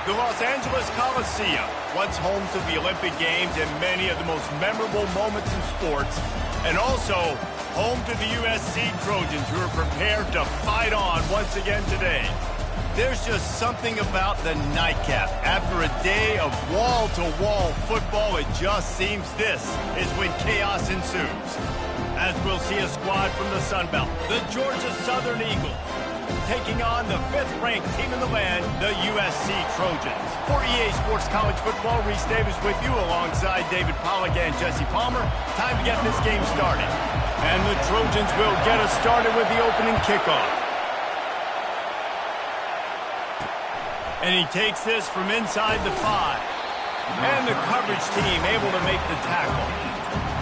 The Los Angeles Coliseum, once home to the Olympic Games and many of the most memorable moments in sports, and also home to the USC Trojans, who are prepared to fight on once again today. There's just something about the nightcap. After a day of wall-to-wall football, it just seems this is when chaos ensues. As we'll see a squad from the Sun Belt, the Georgia Southern Eagles, taking on the 5th-ranked team in the land, the USC Trojans. For EA Sports College Football, Reese Davis with you alongside David Pollack and Jesse Palmer. Time to get this game started. And the Trojans will get us started with the opening kickoff. And he takes this from inside the 5. And the coverage team able to make the tackle.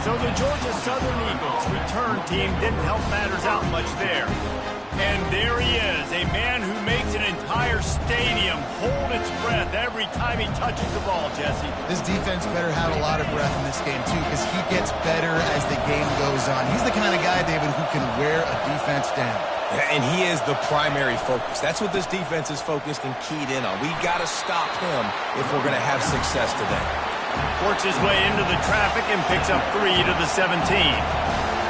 So the Georgia Southern Eagles return team didn't help matters out much there. And there he is, a man who makes an entire stadium hold its breath every time he touches the ball, Jesse. This defense better have a lot of breath in this game, too, because he gets better as the game goes on. He's the kind of guy, David, who can wear a defense down. Yeah, and he is the primary focus. That's what this defense is focused and keyed in on. We've got to stop him if we're going to have success today. Works his way into the traffic and picks up 3 to the 17.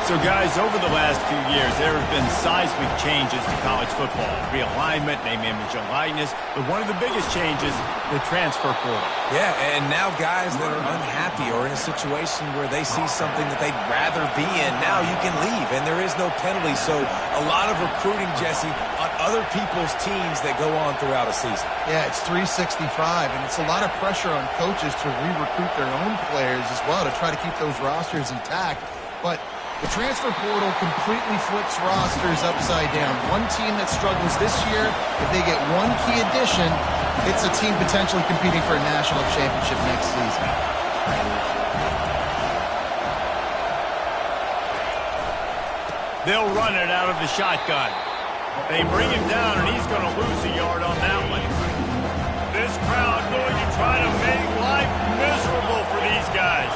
So, guys, over the last few years, there have been seismic changes to college football. Realignment, name, image, and likeness. But one of the biggest changes, the transfer portal. Yeah, and now guys that are unhappy or in a situation where they see something that they'd rather be in, now you can leave, and there is no penalty. So a lot of recruiting, Jesse, on other people's teams that go on throughout a season. Yeah, it's 365, and it's a lot of pressure on coaches to re-recruit their own players as well to try to keep those rosters intact. But the transfer portal completely flips rosters upside down. One team that struggles this year, if they get one key addition, it's a team potentially competing for a national championship next season. They'll run it out of the shotgun. They bring him down, and he's going to lose a yard on that one. This crowd going to try to make life miserable for these guys.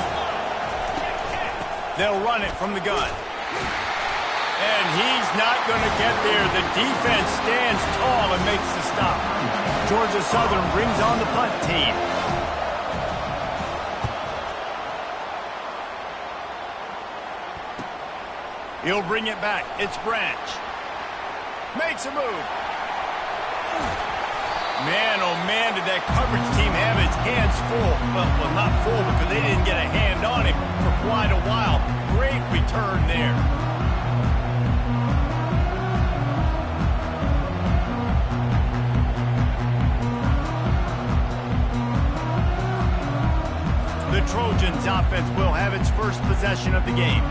They'll run it from the gun. And he's not going to get there. The defense stands tall and makes the stop. Georgia Southern brings on the punt team. He'll bring it back. It's Branch. Makes a move. Man, oh man, did that coverage team have its hands full. Well, not full because they didn't get a hand on him for quite a while. Great return there. The Trojans offense will have its first possession of the game.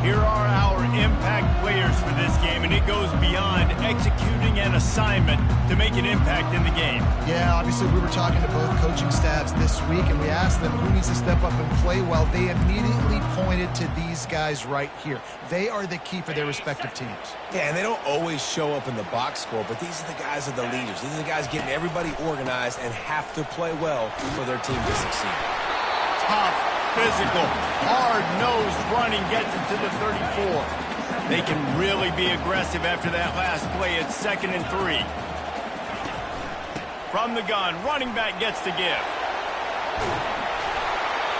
Here are our impact players for this game, and it goes beyond executing an assignment to make an impact in the game. Yeah, obviously we were talking to both coaching staffs this week, and we asked them who needs to step up and play well. They immediately pointed to these guys right here. They are the key for their respective teams. Yeah, and they don't always show up in the box score, but these are the guys that are the leaders. These are the guys getting everybody organized and have to play well for their team to succeed. Tough, physical, hard-nosed running gets it to the 34. They can really be aggressive after that last play. It's 2nd and 3. From the gun, running back gets to give.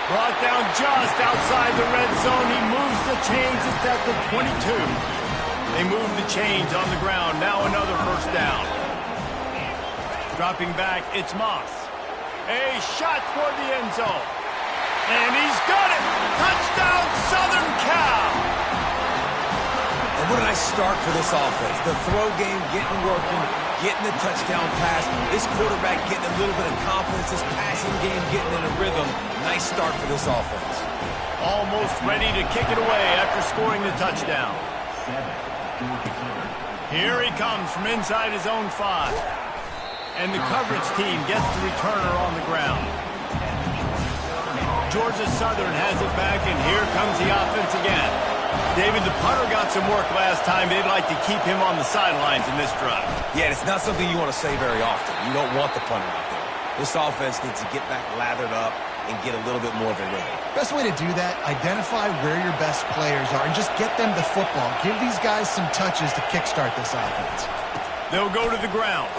Brought down just outside the red zone. He moves the chains. It's at the 22. They move the chains on the ground. Now another first down. Dropping back, it's Moss. A shot toward the end zone. And he's got it! Touchdown, Southern Cal! And what a nice start for this offense. The throw game getting working, getting the touchdown pass. This quarterback getting a little bit of confidence. This passing game getting in a rhythm. Nice start for this offense. Almost ready to kick it away after scoring the touchdown. Here he comes from inside his own 5. And the coverage team gets the returner on the ground. Georgia Southern has it back, and here comes the offense again. David, the punter got some work last time. They'd like to keep him on the sidelines in this drive. Yeah, it's not something you want to say very often. You don't want the punter out there. This offense needs to get back lathered up and get a little bit more of a rhythm. Best way to do that, identify where your best players are and just get them the football. Give these guys some touches to kickstart this offense. They'll go to the ground.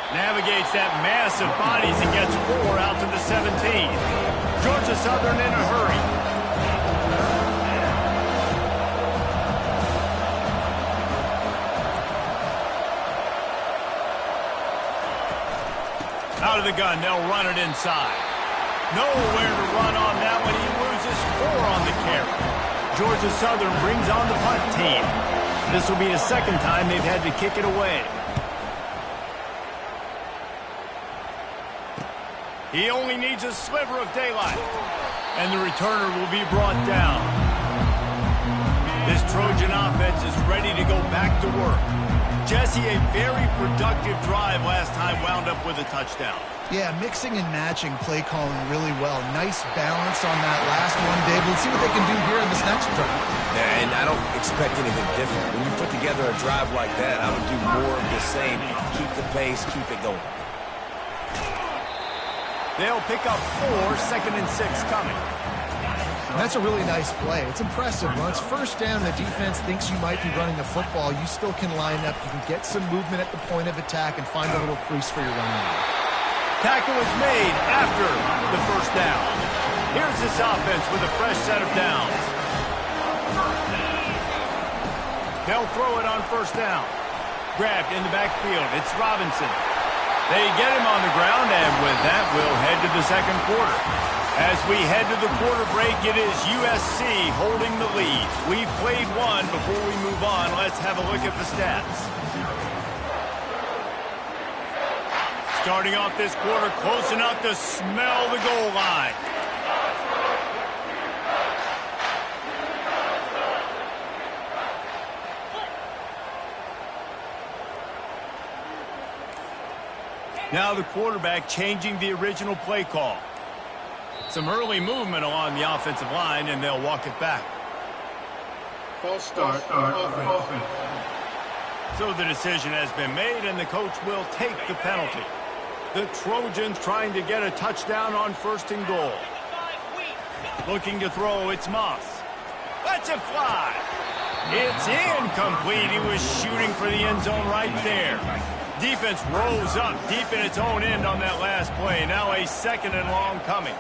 Navigates that mass of bodies and gets 4 out to the 17. Georgia Southern in a hurry. Out of the gun, they'll run it inside. Nowhere to run on that one. He loses 4 on the carry. Georgia Southern brings on the punt team. This will be the second time they've had to kick it away. He only needs a sliver of daylight. And the returner will be brought down. This Trojan offense is ready to go back to work. Jesse, a very productive drive last time wound up with a touchdown. Yeah, mixing and matching play calling really well. Nice balance on that last one, Dave. Let's see what they can do here in this next drive. Yeah, and I don't expect anything different. When you put together a drive like that, I would do more of the same. Keep the pace, keep it going. They'll pick up 4, 2nd and 6 coming. That's a really nice play. It's impressive. When it's first down, the defense thinks you might be running the football. You still can line up. You can get some movement at the point of attack and find a little crease for your running game. Tackle is made after the first down. Here's this offense with a fresh set of downs. They'll throw it on first down. Grabbed in the backfield. It's Robinson. They get him on the ground, and with that, we'll head to the second quarter. As we head to the quarter break, it is USC holding the lead. We've played one. Before we move on, let's have a look at the stats. Starting off this quarter, close enough to smell the goal line. Now the quarterback changing the original play call. Some early movement along the offensive line, and they'll walk it back. False start, offense. So the decision has been made, and the coach will take the penalty. The Trojans trying to get a touchdown on 1st and goal. Looking to throw, it's Moss. Lets it fly. It's incomplete. He was shooting for the end zone right there. Defense rose up deep in its own end on that last play. Now a 2nd and long coming.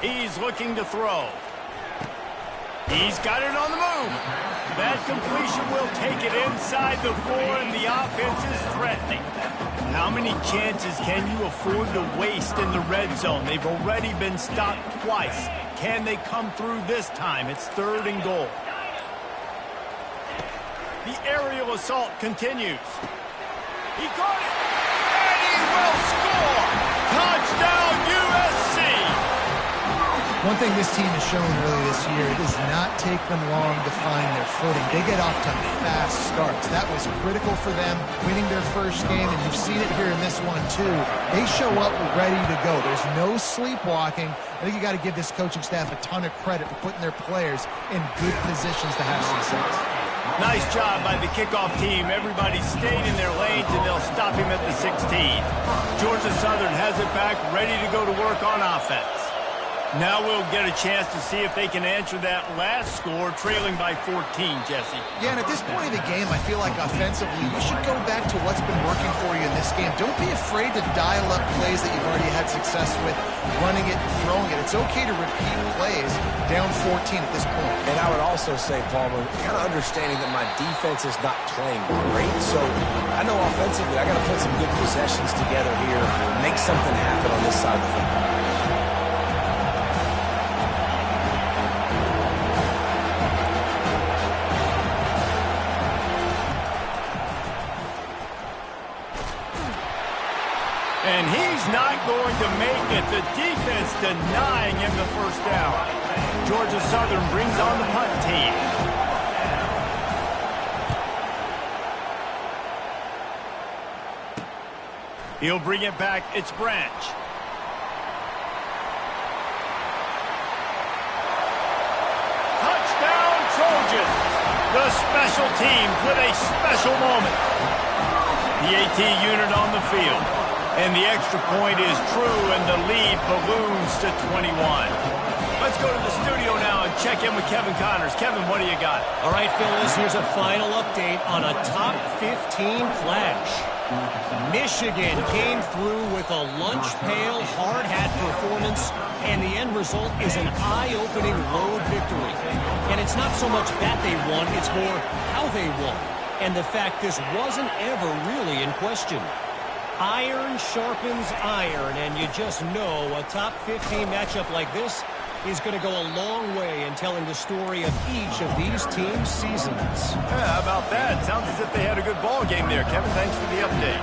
He's looking to throw. He's got it on the move. That completion will take it inside the 4, and the offense is threatening. How many chances can you afford to waste in the red zone? They've already been stopped twice. Can they come through this time? It's 3rd and goal. The aerial assault continues. He caught it, and he will score! Touchdown, USC! One thing this team has shown early this year, it does not take them long to find their footing. They get off to fast starts. That was critical for them, winning their first game, and you've seen it here in this one too. They show up ready to go. There's no sleepwalking. I think you got to give this coaching staff a ton of credit for putting their players in good positions to have success. Nice job by the kickoff team. Everybody stayed in their lanes, and they'll stop him at the 16. Georgia Southern has it back, ready to go to work on offense. Now we'll get a chance to see if they can answer that last score, trailing by 14, Jesse. Yeah, and at this point of the game, I feel like offensively, you should go back to what's been working for you in this game. Don't be afraid to dial up plays that you've already had success with, running it, throwing it. It's okay to repeat plays down 14 at this point. And I would also say, Palmer, kind of understanding that my defense is not playing great, so I know offensively I got to put some good possessions together here, make something happen on this side of the football. And he's not going to make it. The defense denying him the first down. Georgia Southern brings on the punt team. He'll bring it back. It's Branch. Touchdown, Trojans. The special teams with a special moment. The AT unit on the field. And the extra point is true, and the lead balloons to 21. Let's go to the studio now and check in with Kevin Connors. Kevin, what do you got? All right, Phyllis, here's a final update on a top 15 clash. Michigan came through with a lunch pail, hard hat performance, and the end result is an eye-opening road victory. And it's not so much that they won, it's more how they won. And the fact this wasn't ever really in question. Iron sharpens iron, and you just know a top 15 matchup like this is going to go a long way in telling the story of each of these teams' seasons. Yeah, how about that? Sounds as if they had a good ball game there. Kevin, thanks for the update.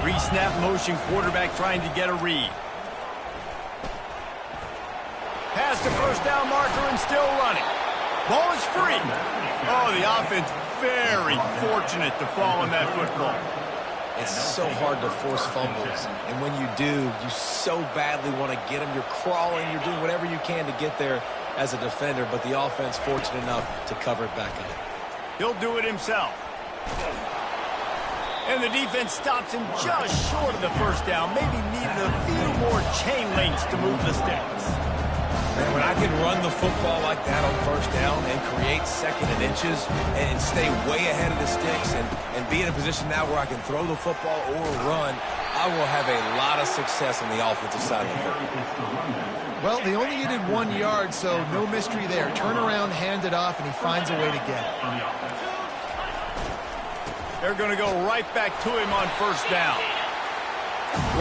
Pre-snap motion, quarterback trying to get a read. Pass to first down marker and still running. Ball is free. Oh, the offense very fortunate to fall on that football. It's so hard to force fumbles, and when you do, you so badly want to get them. You're crawling, you're doing whatever you can to get there as a defender, but the offense fortunate enough to cover it back up. He'll do it himself. And the defense stops him just short of the first down, maybe needing a few more chain links to move the sticks. Man, when I can run the football like that on first down and create second and inches and stay way ahead of the sticks and be in a position now where I can throw the football or run, I will have a lot of success on the offensive side of the football. Well, they only needed 1 yard, so no mystery there. Turn around, hand it off, and he finds a way to get it. They're going to go right back to him on first down.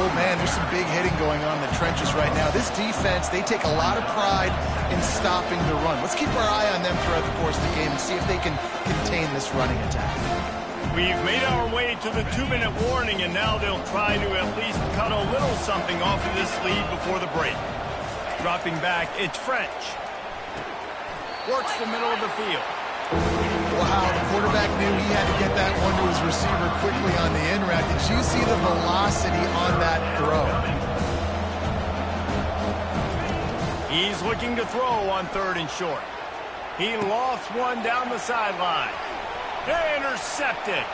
Oh, man, there's some big hitting going on in the trenches right now. This defense, they take a lot of pride in stopping the run. Let's keep our eye on them throughout the course of the game and see if they can contain this running attack. We've made our way to the 2-minute warning, and now they'll try to at least cut a little something off of this lead before the break. Dropping back, it's French. Works the middle of the field. Wow, the quarterback knew he had to get that one to his receiver quickly on the in route. Did you see the velocity on that throw? He's looking to throw on 3rd and short. He lofts one down the sideline. Intercepted.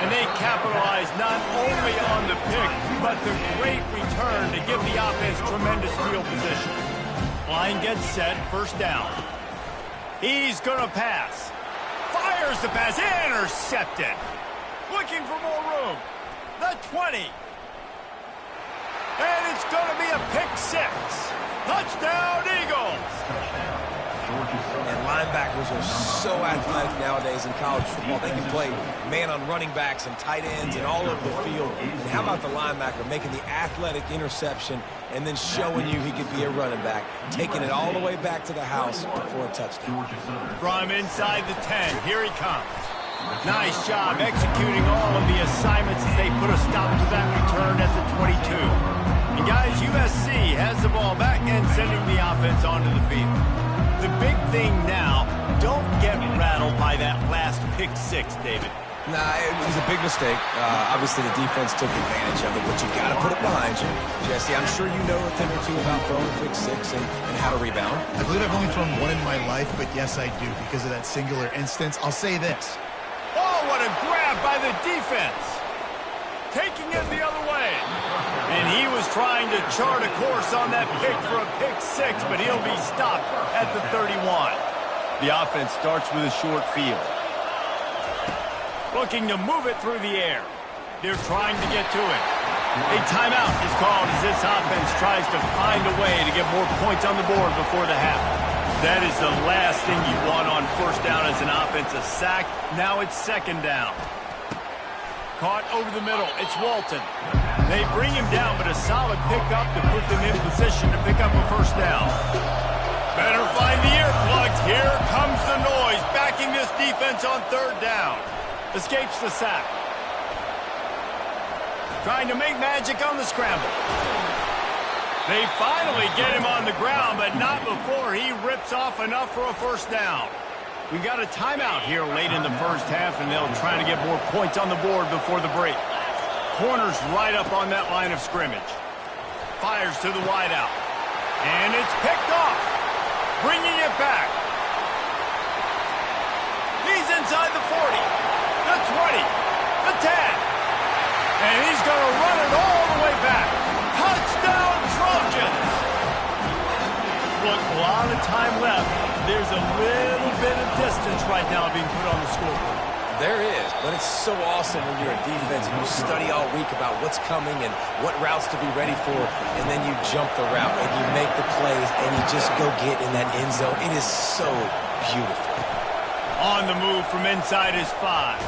And they capitalize not only on the pick, but the great return to give the offense tremendous field position. Line gets set, first down. He's going to pass. Fires the pass, intercepted. Looking for more room. The 20. And it's going to be a pick 6. Touchdown, Eagles. And linebackers are so athletic nowadays in college football. They can play man on running backs and tight ends and all over the field. And how about the linebacker making the athletic interception and then showing you he could be a running back, taking it all the way back to the house for a touchdown. From inside the 10, here he comes. Nice job executing all of the assignments as they put a stop to that return at the 22. And guys, USC has the ball back and sending the offense onto the field. The big thing now, don't get rattled by that last pick 6, David. Nah, it was a big mistake. Obviously, the defense took advantage of it, but you got to put it behind you. Jesse, I'm sure you know a thing or two about throwing pick 6 and how to rebound. I believe I've only thrown one in my life, but yes, I do because of that singular instance. I'll say this. Oh, what a grab by the defense. Taking it the other way. And he was trying to chart a course on that pick for a pick 6, but he'll be stopped at the 31. The offense starts with a short field. Looking to move it through the air. They're trying to get to it. A timeout is called as this offense tries to find a way to get more points on the board before the half. That is the last thing you want on first down as an offense, a sack. Now it's 2nd down. Caught over the middle. It's Walton. They bring him down, but a solid pickup to put them in position to pick up a first down. Better find the earplugs. Here comes the noise, backing this defense on 3rd down. Escapes the sack. Trying to make magic on the scramble. They finally get him on the ground, but not before he rips off enough for a first down. We got a timeout here late in the first half, and they'll try to get more points on the board before the break. Corner's right up on that line of scrimmage. Fires to the wideout. And it's picked off. Bringing it back. He's inside the 40, the 20, the 10. And he's going to run it all the way back. Touchdown, Trojans! There is, but it's so awesome when you're a defense and you study all week about what's coming and what routes to be ready for, and then you jump the route and you make the plays and you just go get in that end zone. It is so beautiful. On the move from inside his 5.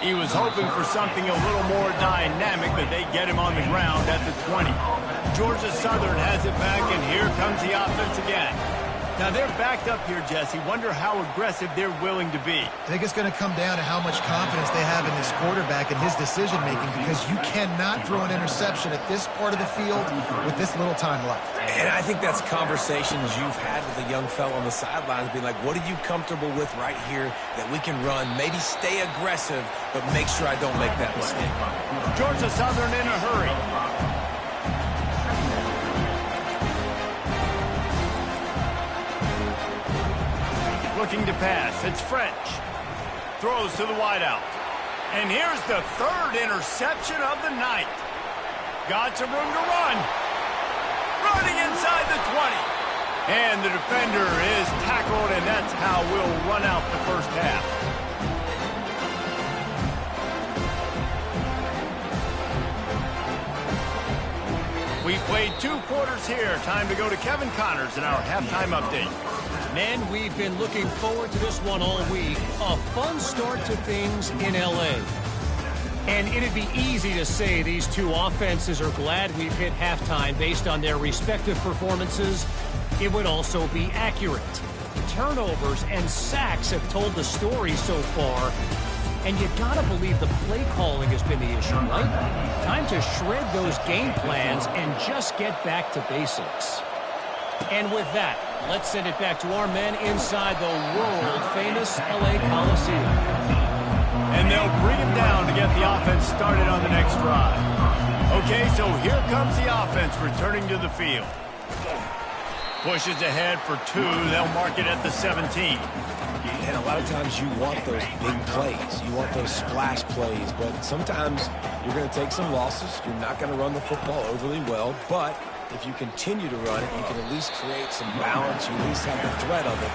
He was hoping for something a little more dynamic, but they get him on the ground at the 20. Georgia Southern has it back, and here comes the offense again. Now, they're backed up here, Jesse. Wonder how aggressive they're willing to be. I think it's going to come down to how much confidence they have in this quarterback and his decision-making, because you cannot throw an interception at this part of the field with this little time left. And I think that's conversations you've had with a young fellow on the sidelines, being like, what are you comfortable with right here that we can run? Maybe stay aggressive, but make sure I don't make that mistake. Georgia Southern in a hurry. Looking to pass. It's French. Throws to the wideout. And here's the 3rd interception of the night. Got some room to run. Running inside the 20. And the defender is tackled, and that's how we'll run out the first half. We've played 2 quarters here. Time to go to Kevin Connors in our halftime update. Men, we've been looking forward to this one all week. A fun start to things in L.A. And it'd be easy to say these two offenses are glad we've hit halftime based on their respective performances. It would also be accurate. Turnovers and sacks have told the story so far. And you gotta believe the play calling has been the issue, right? Time to shred those game plans and just get back to basics. And with that, let's send it back to our men inside the world-famous L.A. Coliseum. And they'll bring him down to get the offense started on the next drive. Okay, so here comes the offense returning to the field. Pushes ahead for 2. They'll mark it at the 17. And a lot of times you want those big plays. You want those splash plays. But sometimes you're going to take some losses. You're not going to run the football overly well. But if you continue to run it, you can at least create some balance. You at least have the threat of it.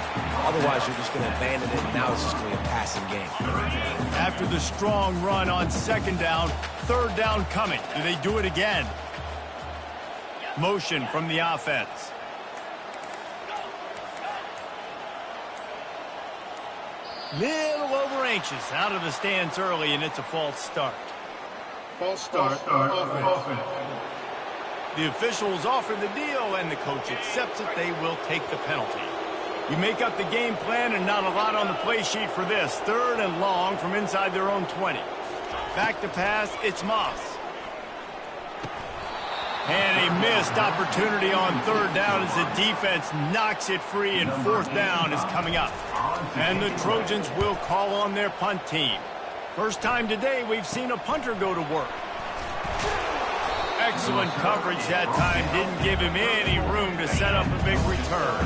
Otherwise, you're just going to abandon it, and now it's just going to be a passing game. After the strong run on 2nd down, 3rd down coming. Do they do it again? Motion from the offense. Little over anxious, out of the stance early, and it's a false start. False start. Offense. The officials offer the deal, and the coach accepts it. They will take the penalty. You make up the game plan, and not a lot on the play sheet for this. 3rd and long from inside their own 20. Back to pass, it's Moss. And a missed opportunity on 3rd down as the defense knocks it free, and 4th down is coming up. And the Trojans will call on their punt team. First time today we've seen a punter go to work. Excellent coverage that time. Didn't give him any room to set up a big return.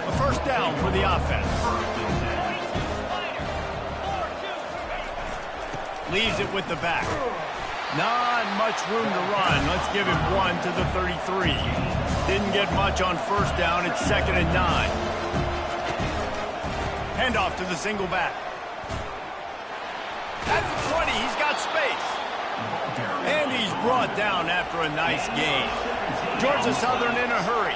A 1st down for the offense. Leaves it with the back. Not much room to run. Let's give him 1 to the 33. Didn't get much on 1st down. It's 2nd and 9. Handoff to the single back. At the 20, he's got space. And he's brought down after a nice gain. Georgia Southern in a hurry.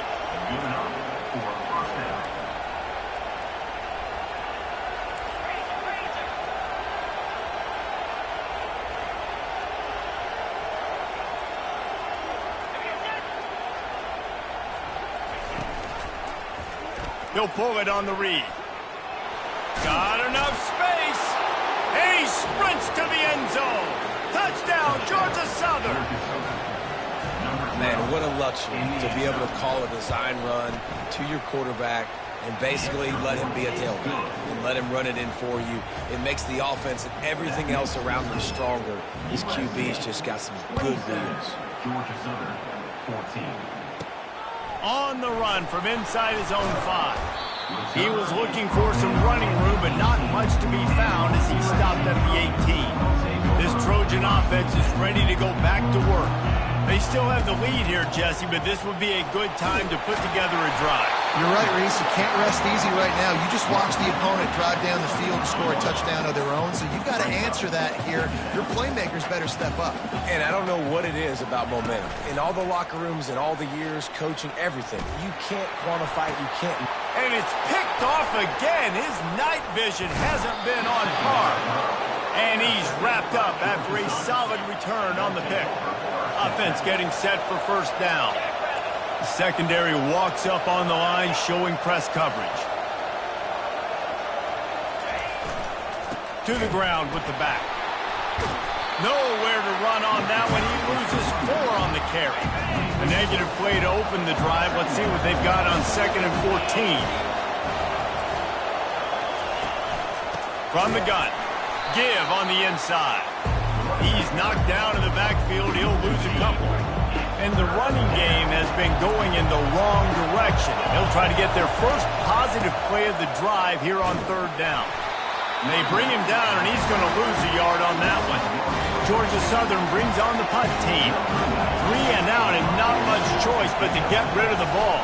He'll pull it on the read. Got enough space. And he sprints to the end zone. Touchdown, Georgia Southern. Man, what a luxury to be able to call a design run to your quarterback and basically let him be a tailback and let him run it in for you. It makes the offense and everything else around them stronger. These QB's just got some good wheels. Georgia Southern, 14. On the run from inside his own 5. He was looking for some running room, but not much to be found as he stopped at the 18. This Trojan offense is ready to go back to work. They They still have the lead here, Jesse, but this would be a good time to put together a drive. You're right, Reese. You can't rest easy right now. You just watch the opponent drive down the field to score a touchdown of their own, so you've got to answer that here. Your playmakers better step up. And I don't know what it is about momentum. In all the locker rooms and all the years, coaching, everything, you can't quantify it. You can't. And it's picked off again. His night vision hasn't been on par. And he's wrapped up after a solid return on the pick. Offense getting set for first down. The secondary walks up on the line, showing press coverage. To the ground with the back. Nowhere to run on that one. He loses 4 on the carry. A negative play to open the drive. Let's see what they've got on 2nd and 14. From the gun. Give on the inside. He's knocked down in the backfield. He'll lose a couple. And the running game has been going in the wrong direction. They'll try to get their first positive play of the drive here on 3rd down. And they bring him down, and he's going to lose a yard on that one. Georgia Southern brings on the punt team. 3 and out, and not much choice but to get rid of the ball.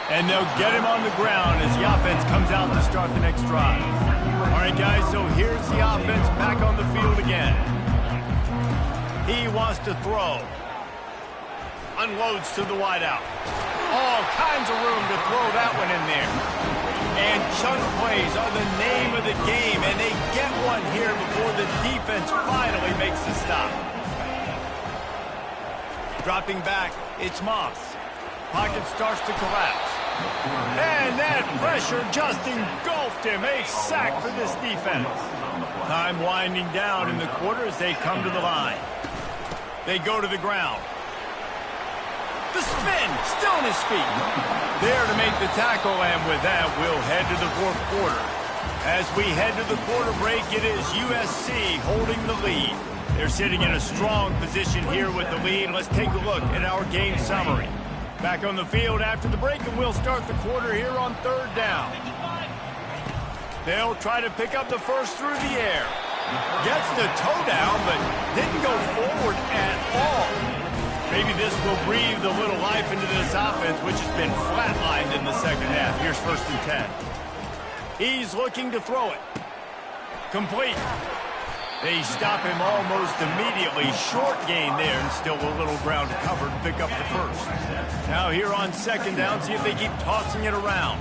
And they'll get him on the ground as the offense comes out to start the next drive. All right, guys, so here's the offense back on the field again. He wants to throw. Unloads to the wideout. All kinds of room to throw that one in there. And chunk plays are the name of the game, and they get one here before the defense finally makes the stop. Dropping back, it's Moss. Pocket starts to collapse. And that pressure just engulfed him. A sack for this defense. Time winding down in the quarter as they come to the line. They go to the ground. The spin, still on his feet. There to make the tackle, and with that, we'll head to the 4th quarter. As we head to the quarter break, it is USC holding the lead. They're sitting in a strong position here with the lead. Let's take a look at our game summary. Back on the field after the break, and we'll start the quarter here on 3rd down. They'll try to pick up the first through the air. Gets the toe down, but didn't go forward at all. Maybe this will breathe a little life into this offense, which has been flatlined in the 2nd half. Here's 1st and 10. He's looking to throw it. Complete. They stop him almost immediately. Short gain there, and still a little ground to cover to pick up the first. Now here on 2nd down, see if they keep tossing it around.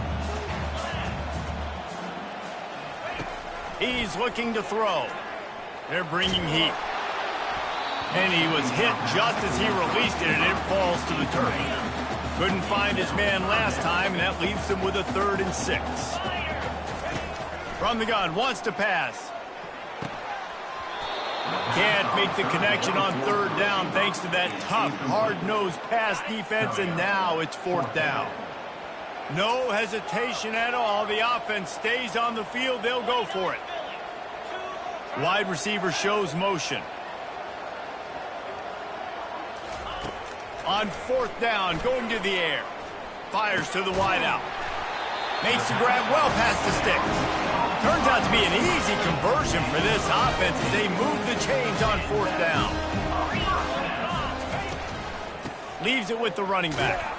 He's looking to throw. They're bringing heat. And he was hit just as he released it, and it falls to the turf. Couldn't find his man last time, and that leaves him with a 3rd and 6. From the gun, wants to pass. Can't make the connection on 3rd down thanks to that tough, hard-nosed pass defense, and now it's 4th down. No hesitation at all. The offense stays on the field. They'll go for it. Wide receiver shows motion. On 4th down, going to the air. Fires to the wideout. Makes the grab well past the sticks. Turns out to be an easy conversion for this offense as they move the chains on 4th down. Leaves it with the running back.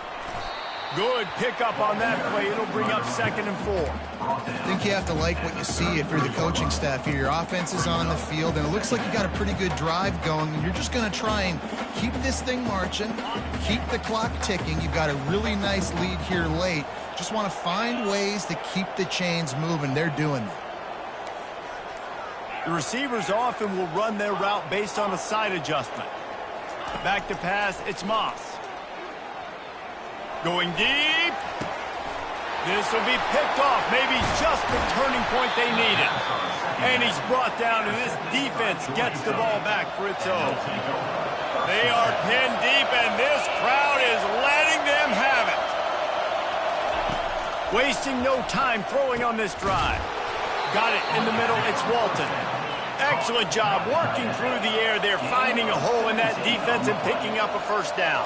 Good pickup on that play. It'll bring up 2nd and 4. I think you have to like what you see if you're the coaching staff here. Your offense is on the field, and it looks like you got a pretty good drive going. You're just going to try and keep this thing marching, keep the clock ticking. You've got a really nice lead here late. Just want to find ways to keep the chains moving. They're doing that. The receivers often will run their route based on a side adjustment. Back to pass, it's Moss. Going deep. This will be picked off. Maybe just the turning point they needed. And he's brought down, and this defense gets the ball back for its own. They are pinned deep, and this crowd is letting them have it. Wasting no time throwing on this drive. Got it in the middle. It's Walton. Excellent job working through the air there, finding a hole in that defense and picking up a first down.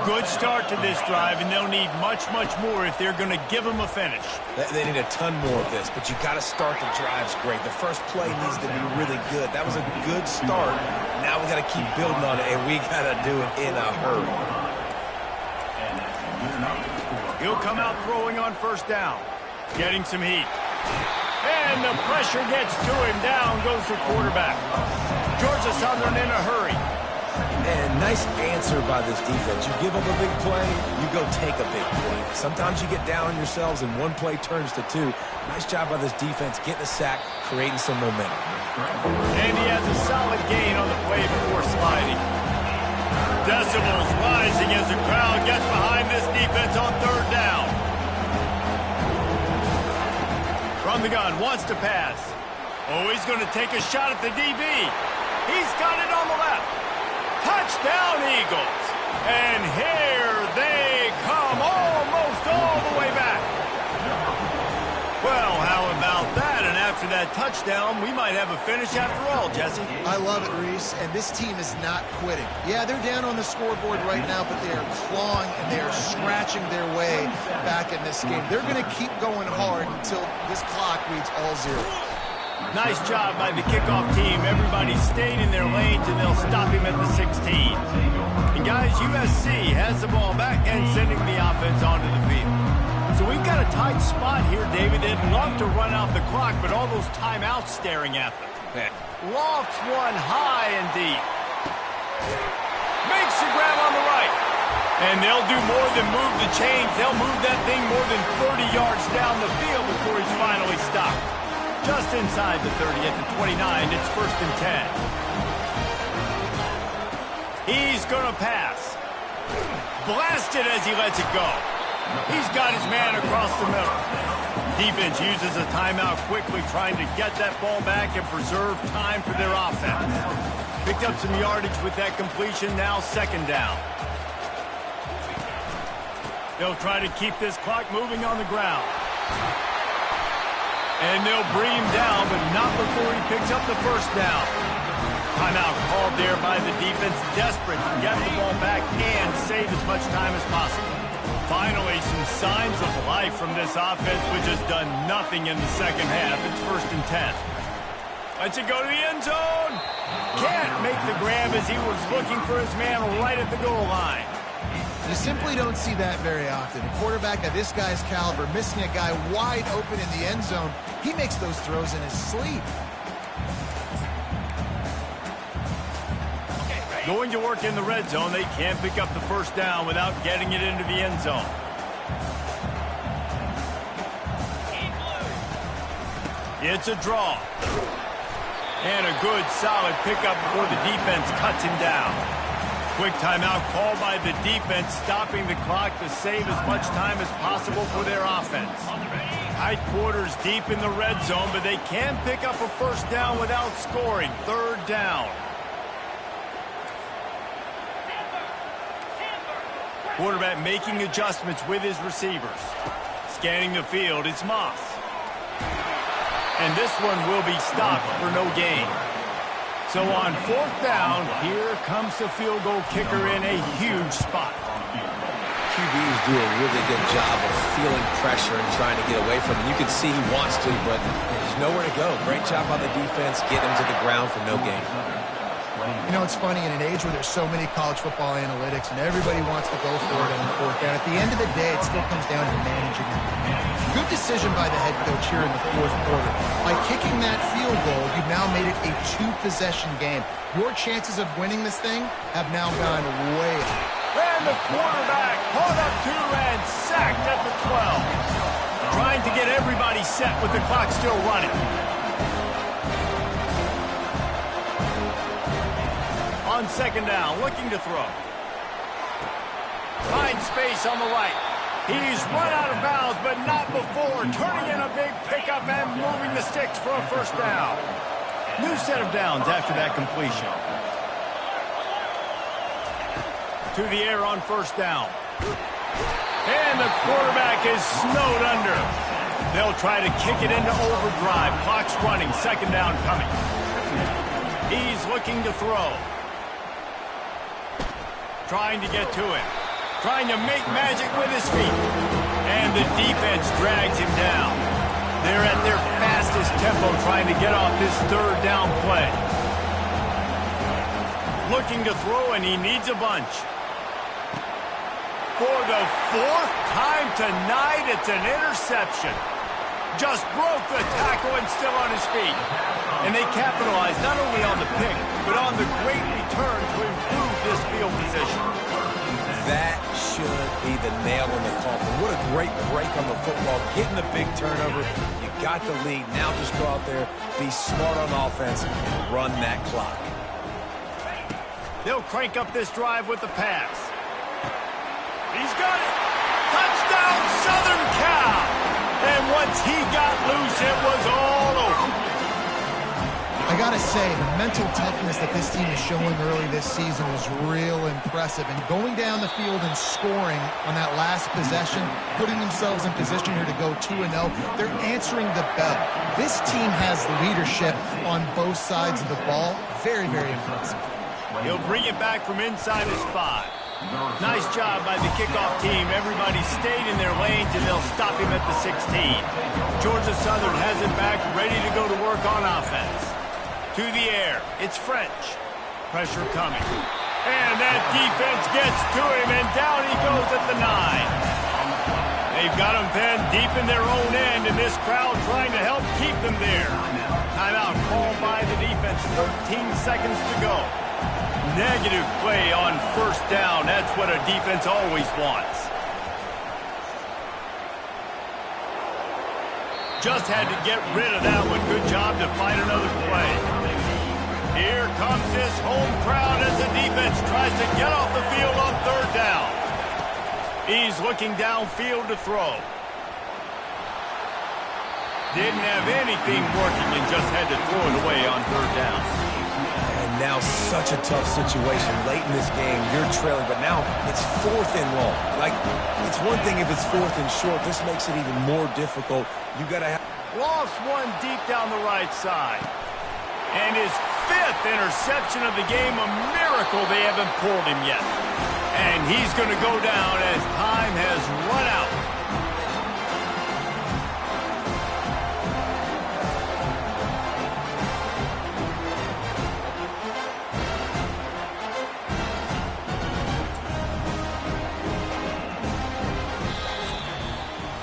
Good start to this drive, and they'll need much, much more if they're going to give them a finish. They need a ton more of this, but you got to start the drives great. The first play needs to be really good. That was a good start. Now we got to keep building on it, and we got to do it in a hurry. He'll come out throwing on first down, getting some heat. And the pressure gets to him. Down goes the quarterback. Georgia Southern in a hurry. And nice answer by this defense. You give up a big play, you go take a big play. Sometimes you get down on yourselves and one play turns to two. Nice job by this defense getting a sack, creating some momentum. And he has a solid gain on the play before sliding. Decibels rising as the crowd gets behind this defense on third down. From the gun, wants to pass. Oh, he's going to take a shot at the DB. He's got it on the left. Touchdown, Eagles. And here they come, almost all the way back. Well, how about that? And after that touchdown, we might have a finish after all, Jesse. I love it, Reese, and this team is not quitting. Yeah, they're down on the scoreboard right now, but they are clawing and they are scratching their way back in this game. They're going to keep going hard until this clock reads all zero. Nice job by the kickoff team. Everybody stayed in their lanes, and they'll stop him at the 16. And guys, USC has the ball back and sending the offense onto the field. So we've got a tight spot here, David. They'd love to run out the clock, but all those timeouts staring at them. Lofts one high and deep. Makes the grab on the right. And they'll do more than move the chains. They'll move that thing more than 30 yards down the field before he's finally stopped. Just inside the 30 at the 29, it's 1st and 10. He's going to pass. Blasted as he lets it go. He's got his man across the middle. Defense uses a timeout quickly, trying to get that ball back and preserve time for their offense. Picked up some yardage with that completion, now 2nd down. They'll try to keep this clock moving on the ground. And they'll bring him down, but not before he picks up the first down. Timeout called there by the defense, desperate to get the ball back and save as much time as possible. Finally, some signs of life from this offense, which has done nothing in the second half. It's 1st and 10. Lets it go to the end zone. Can't make the grab as he was looking for his man right at the goal line. You simply don't see that very often. A quarterback of this guy's caliber missing a guy wide open in the end zone. He makes those throws in his sleep. Going to work in the red zone, they can't pick up the first down without getting it into the end zone. It's a draw. And a good, solid pickup before the defense cuts him down. Quick timeout called by the defense, stopping the clock to save as much time as possible for their offense. Tight quarters deep in the red zone, but they can pick up a first down without scoring. 3rd down. Quarterback making adjustments with his receivers. Scanning the field, it's Moss. And this one will be stopped for no gain. So on 4th down, here comes the field goal kicker in a huge spot. QBs do a really good job of feeling pressure and trying to get away from it. You can see he wants to, but there's nowhere to go. Great job on the defense, getting him to the ground for no gain. You know, it's funny, in an age where there's so many college football analytics and everybody wants to go for it on 4th down, at the end of the day, it still comes down to managing it. Good decision by the head coach here in the 4th quarter. By kicking that field goal, you've now made it a 2-possession game. Your chances of winning this thing have now gone way up. And the quarterback caught up to and sacked at the 12. Trying to get everybody set with the clock still running. On 2nd down, looking to throw. Finds space on the right. He's run out of bounds, but not before turning in a big pickup and moving the sticks for a first down. New set of downs after that completion. To the air on 1st down. And the quarterback is snowed under. They'll try to kick it into overdrive. Clock's running. 2nd down coming. He's looking to throw. Trying to get to him. Trying to make magic with his feet. And the defense drags him down. They're at their fastest tempo trying to get off this third down play. Looking to throw, and he needs a bunch. For the fourth time tonight, it's an interception. Just broke the tackle and still on his feet. And they capitalized not only on the pick, but on the great return to improve this field position. That should be the nail in the coffin. What a great break on the football. Getting the big turnover. You got the lead. Now just go out there, be smart on offense, and run that clock. They'll crank up this drive with the pass. He's got it. Touchdown, Southern Cal. And once he got loose, it was all over. I gotta say, the mental toughness that this team is showing early this season was real impressive. And going down the field and scoring on that last possession, putting themselves in position here to go 2-0, they're answering the bell. This team has leadership on both sides of the ball. Very, very impressive. He'll bring it back from inside his 5. Nice job by the kickoff team. Everybody stayed in their lanes, and they'll stop him at the 16. Georgia Southern has it back, ready to go to work on offense. To the air. It's French. Pressure coming. And that defense gets to him, and down he goes at the 9. They've got him pinned deep in their own end, and this crowd trying to help keep them there. Timeout called by the defense. 13 seconds to go. Negative play on first down. That's what a defense always wants. Just had to get rid of that one. Good job to find another play. Here comes this home crowd as the defense tries to get off the field on third down. He's looking downfield to throw. Didn't have anything working and just had to throw it away on third down. And now such a tough situation. Late in this game, you're trailing, but now it's 4th and long. Like, it's one thing if it's 4th and short. This makes it even more difficult. You got to have... Lost one deep down the right side. And his 5th interception of the game, a miracle they haven't pulled him yet. And he's going to go down as time has run out.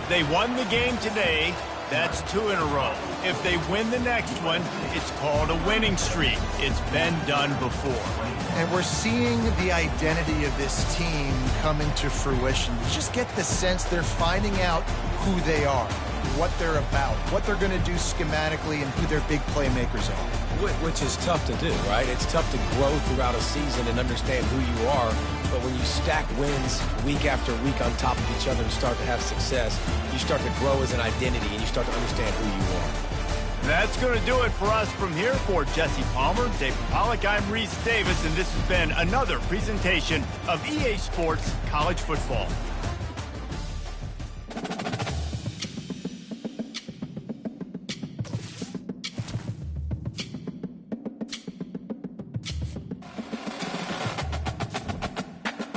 They won the game today. That's 2 in a row. If they win the next one, it's called a winning streak. It's been done before. And we're seeing the identity of this team come into fruition. You just get the sense they're finding out who they are, what they're about, what they're going to do schematically, and who their big playmakers are. Which is tough to do, right? It's tough to grow throughout a season and understand who you are. But when you stack wins week after week on top of each other and start to have success, you start to grow as an identity and you start to understand who you are. That's going to do it for us from here. For Jesse Palmer, David Pollack, I'm Reese Davis, and this has been another presentation of EA Sports College Football.